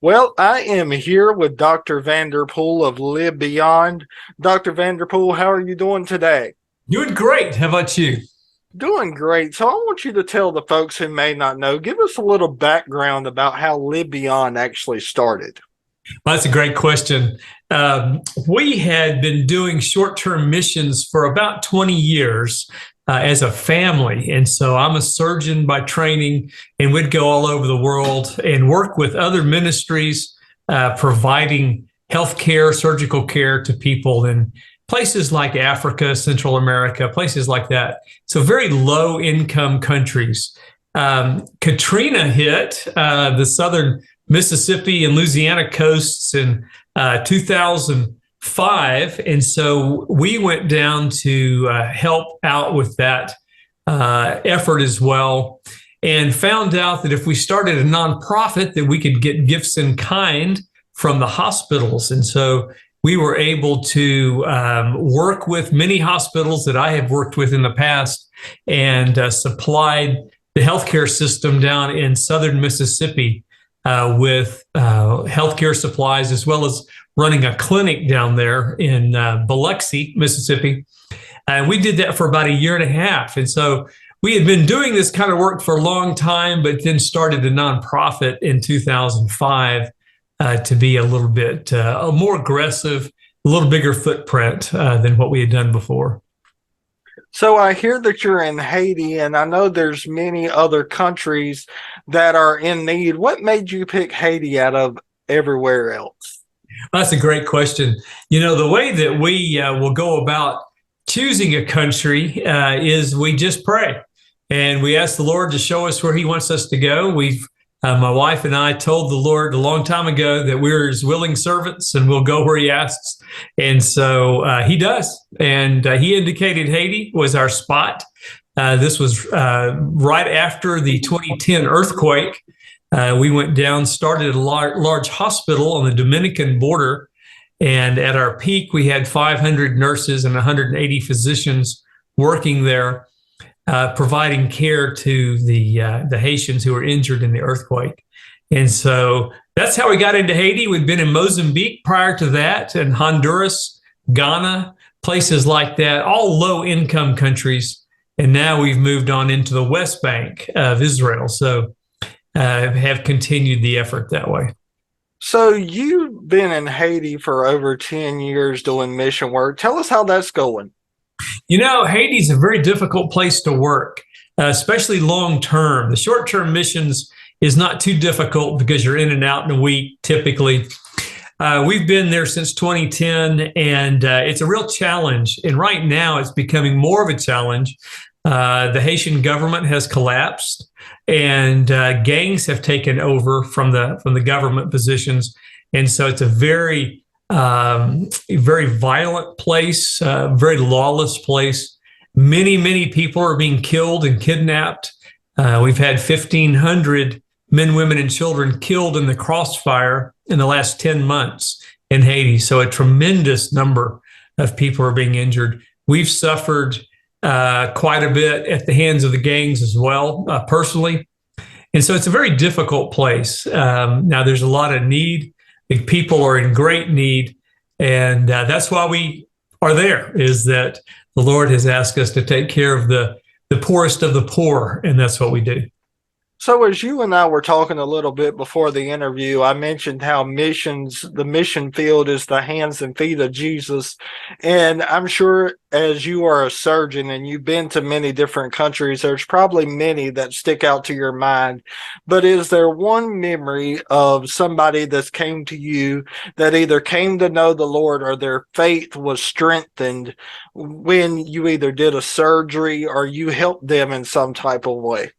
Well, I am here with Dr. Vanderpool of LiveBeyond. Dr. Vanderpool, how are you doing today? Doing great. How about you? Doing great. So I want you to tell the folks who may not know, give us a little background about how LiveBeyond actually started. Well, that's a great question. We had been doing short-term missions for about 20 years as a family. And so I'm a surgeon by training, and we'd go all over the world and work with other ministries, providing healthcare, surgical care to people in places like Africa, Central America, places like that. So very low income countries. Katrina hit the southern Mississippi and Louisiana coasts in 2005. And so we went down to help out with that effort as well, and found out that if we started a nonprofit that we could get gifts in kind from the hospitals. And so we were able to work with many hospitals that I have worked with in the past, and supplied the healthcare system down in southern Mississippi with healthcare supplies, as well as running a clinic down there in Biloxi, Mississippi. And we did that for about a year and a half. And so we had been doing this kind of work for a long time, but then started a nonprofit in 2005 to be a little bit more aggressive, a little bigger footprint than what we had done before. So I hear that you're in Haiti, and I know there's many other countries that are in need. What made you pick Haiti out of everywhere else? That's a great question. You know, the way that we will go about choosing a country is we just pray, and we ask the Lord to show us where He wants us to go. My wife and I told the Lord a long time ago that we're His willing servants and we'll go where He asks. And so He does. And He indicated Haiti was our spot. This was right after the 2010 earthquake. We went down, started a large hospital on the Dominican border. And at our peak, we had 500 nurses and 180 physicians working there, providing care to the Haitians who were injured in the earthquake. And so that's how we got into Haiti. We'd been in Mozambique prior to that, and Honduras, Ghana, places like that, all low-income countries. And now we've moved on into the West Bank of Israel. So have continued the effort that way. So you've been in Haiti for over 10 years doing mission work. Tell us how that's going. You know, Haiti is a very difficult place to work, especially long term. The short term missions is not too difficult because you're in and out in a week typically. We've been there since 2010, and it's a real challenge. And right now it's becoming more of a challenge. The Haitian government has collapsed, and gangs have taken over from the government positions. And so it's a very violent place, very lawless place. Many people are being killed and kidnapped. We've had 1,500 men, women, and children killed in the crossfire in the last 10 months in Haiti. So a tremendous number of people are being injured. We've suffered quite a bit at the hands of the gangs as well, personally. And so it's a very difficult place. Now, there's a lot of need. The people are in great need. And that's why we are there, is that the Lord has asked us to take care of the poorest of the poor. And that's what we do. So as you and I were talking a little bit before the interview, I mentioned how the mission field is the hands and feet of Jesus. And I'm sure as you are a surgeon and you've been to many different countries, there's probably many that stick out to your mind. But is there one memory of somebody that's came to you that either came to know the Lord or their faith was strengthened when you either did a surgery or you helped them in some type of way?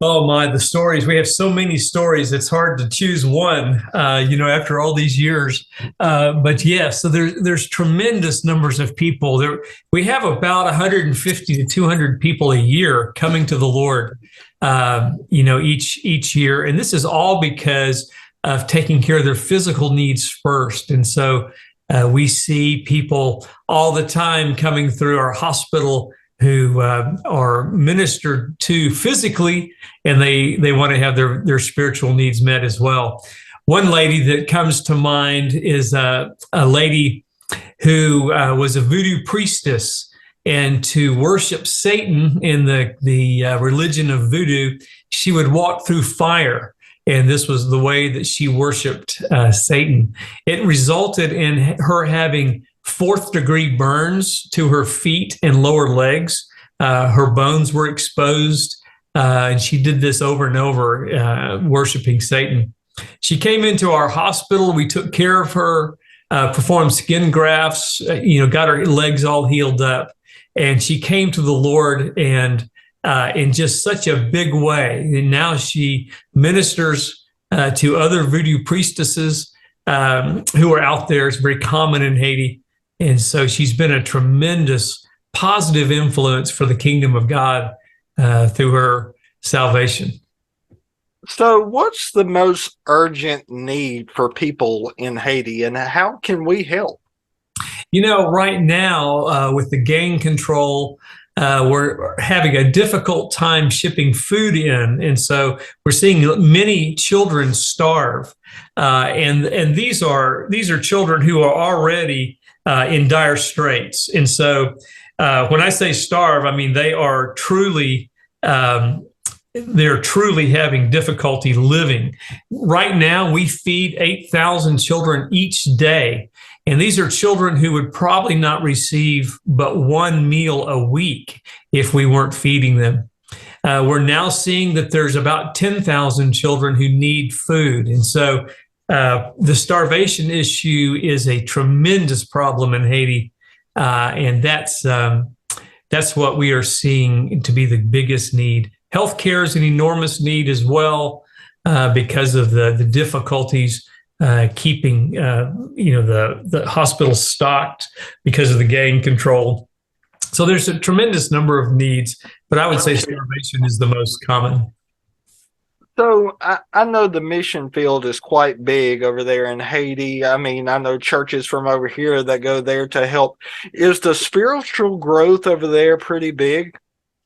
Oh my, the stories. We have so many stories. It's hard to choose one, after all these years. But yes, so there's tremendous numbers of people. We have about 150 to 200 people a year coming to the Lord, each year. And this is all because of taking care of their physical needs first. And so we see people all the time coming through our hospital who are ministered to physically, and they want to have their spiritual needs met as well. One lady that comes to mind is a lady who was a voodoo priestess, and to worship Satan in the religion of voodoo, she would walk through fire. And this was the way that she worshiped Satan. It resulted in her having fourth-degree burns to her feet and lower legs. Her bones were exposed, and she did this over and over, worshiping Satan. She came into our hospital. We took care of her, performed skin grafts, got her legs all healed up. And she came to the Lord, and in just such a big way. And now she ministers to other voodoo priestesses who are out there. It's very common in Haiti. And so she's been a tremendous positive influence for the kingdom of God through her salvation. So, what's the most urgent need for people in Haiti, and how can we help? Right now, with the gang control, we're having a difficult time shipping food in. And so we're seeing many children starve. And these are children who are already in dire straits. And so when I say starve, I mean they are truly they're truly having difficulty living. Right now, we feed 8,000 children each day. And these are children who would probably not receive but one meal a week if we weren't feeding them. We're now seeing that there's about 10,000 children who need food. And so the starvation issue is a tremendous problem in Haiti. And that's what we are seeing to be the biggest need. Healthcare is an enormous need as well because of the difficulties keeping the hospitals stocked because of the gang control. So there's a tremendous number of needs, but I would say starvation is the most common. So I know the mission field is quite big over there in Haiti. I mean, I know churches from over here that go there to help. Is the spiritual growth over there pretty big?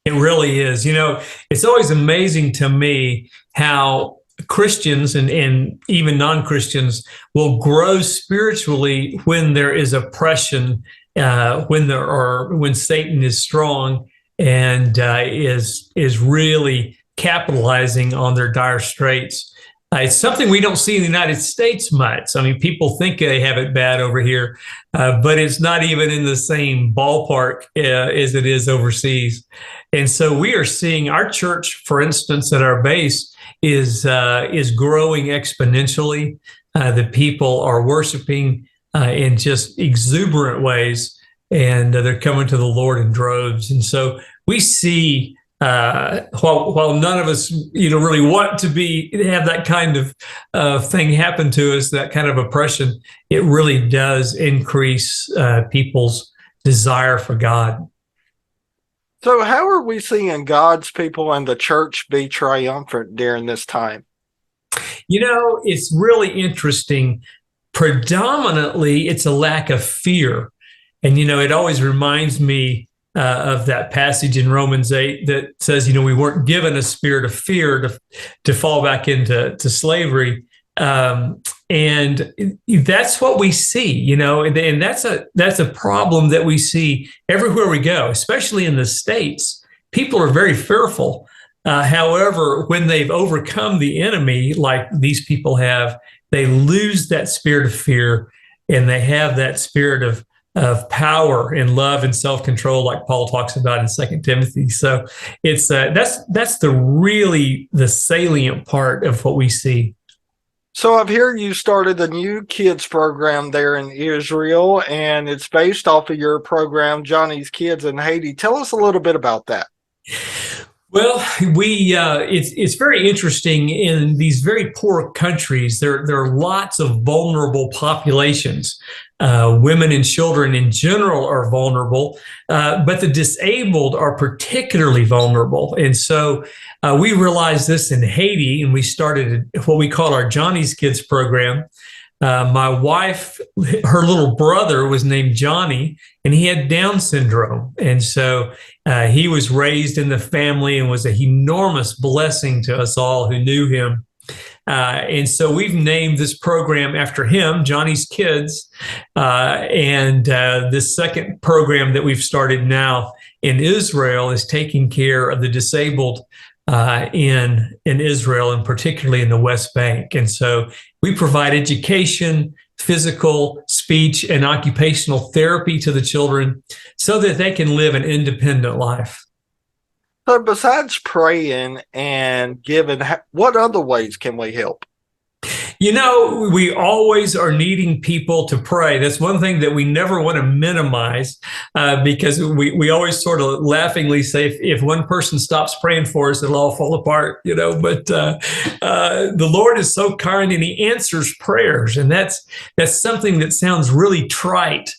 It really is. It's always amazing to me how Christians and even non-Christians will grow spiritually when there is oppression, when Satan is strong and is really capitalizing on their dire straits. It's something we don't see in the United States much. I mean, people think they have it bad over here, but it's not even in the same ballpark as it is overseas. And so we are seeing our church, for instance, at our base is growing exponentially. The people are worshiping in just exuberant ways, and they're coming to the Lord in droves. And so we see, while none of us, really want to have that kind of thing happen to us, that kind of oppression, it really does increase people's desire for God. So how are we seeing God's people and the church be triumphant during this time? It's really interesting. Predominantly, it's a lack of fear. And, it always reminds me of that passage in Romans 8 that says, we weren't given a spirit of fear to fall back into slavery. And that's what we see, and that's a problem that we see everywhere we go, especially in the States. People are very fearful. However, when they've overcome the enemy, like these people have, they lose that spirit of fear, and they have that spirit of power and love and self-control, like Paul talks about in 2 Timothy. So it's that's the salient part of what we see. So I've heard you started a new kids program there in Israel, and it's based off of your program, Johnny's Kids in Haiti. Tell us a little bit about that. Well, it's very interesting. In these very poor countries, there are lots of vulnerable populations. Women and children in general are vulnerable, but the disabled are particularly vulnerable. And so we realized this in Haiti, and we started what we call our Johnny's Kids program. My wife, her little brother was named Johnny, and he had Down syndrome. And so he was raised in the family and was a enormous blessing to us all who knew him. And so we've named this program after him, Johnny's Kids. And this second program that we've started now in Israel is taking care of the disabled in Israel, and particularly in the West Bank. And so we provide education, physical, speech, and occupational therapy to the children so that they can live an independent life. So besides praying and giving, what other ways can we help? You know, we always are needing people to pray. That's one thing that we never want to minimize, because we always sort of laughingly say, if one person stops praying for us, it'll all fall apart, you know. But the Lord is so kind, and he answers prayers. And that's something that sounds really trite.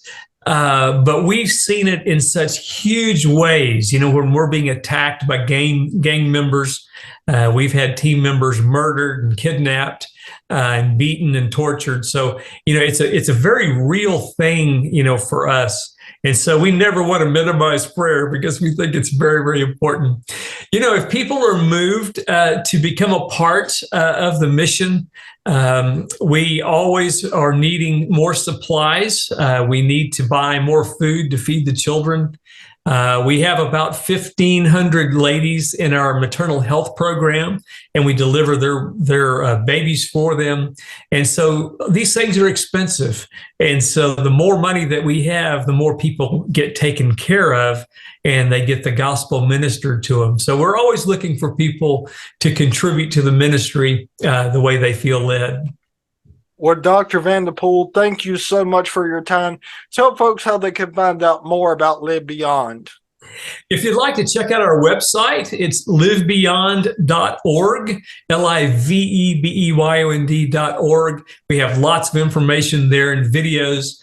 But we've seen it in such huge ways. You know, when we're being attacked by gang members, we've had team members murdered and kidnapped, and beaten and tortured. So, you know, it's a very real thing, you know, for us. And so we never want to minimize prayer, because we think it's very, very important. You know, if people are moved to become a part of the mission, we always are needing more supplies. We need to buy more food to feed the children. We have about 1,500 ladies in our maternal health program, and we deliver their babies for them. And so these things are expensive. And so the more money that we have, the more people get taken care of, and they get the gospel ministered to them. So we're always looking for people to contribute to the ministry the way they feel led. Well, Dr. Vanderpool, thank you so much for your time. Tell folks how they can find out more about Live Beyond. If you'd like to check out our website, it's livebeyond.org, livebeyond.org. We have lots of information there and videos.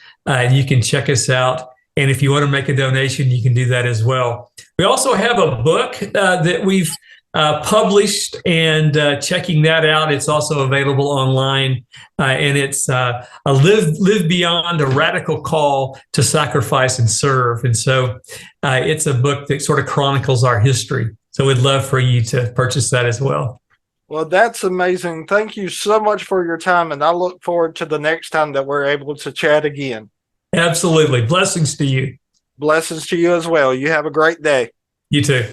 You can check us out. And if you want to make a donation, you can do that as well. We also have a book that we've published, and checking that out. It's also available online, and it's a Live Beyond, a radical call to sacrifice and serve. And so it's a book that sort of chronicles our history. So we'd love for you to purchase that as well. Well, that's amazing. Thank you so much for your time, and I look forward to the next time that we're able to chat again. Absolutely. Blessings to you. Blessings to you as well. You have a great day. You too.